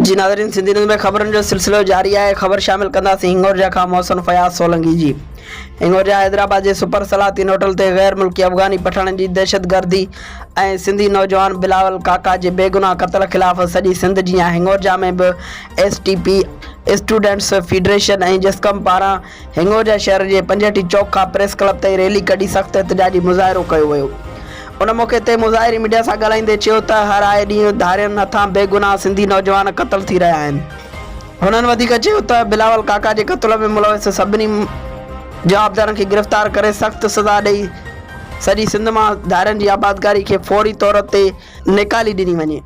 जी नाज़रीन, सिंधी न्यूज़ में ख़बरनि जो सिलसिलो जारी है। ख़बर शामिल कंदासीं हिंगोरजा खां मोहसिन फयाज़ सोलंकी जी। हिंगोरजा हैदराबाद के सुपर सलातीन होटल ते गैर मुल्की अफ़गानी पठाणनि जी दहशतगर्दी ऐं सिंधी नौजवान बिलावल काका जे बेगुनाह क़त्ल ख़िलाफ़ सॼी सिंध जीअं हिंगोरजा में भी STP स्टूडेंट्स फेडरेशन ऐं जिस्कम पारां हिंगोरजा शहर के पंजहटी चौक खां प्रेस क्लब ताईं रैली कढी सख़्त एहतजाजी मुज़ाहिरो कयो वियो। उन मौके ते मुज़ाहिरी मीडिया सां ॻाल्हाईंदे चयो त हर आए ॾींहुं धारियुनि हथां बेगुनाह सिंधी नौजवान क़त्ल थी रहिया आहिनि। हुननि वधीक चयो त बिलावल काका जे क़त्ल में मुलविस सभिनी जवाबदारनि खे गिरफ़्तार करे सख़्त सज़ा ॾेई सॼी सिंध मां धारियुनि जी आबादकारी खे फौरी तौर ते निकाली ॾिनी वञे।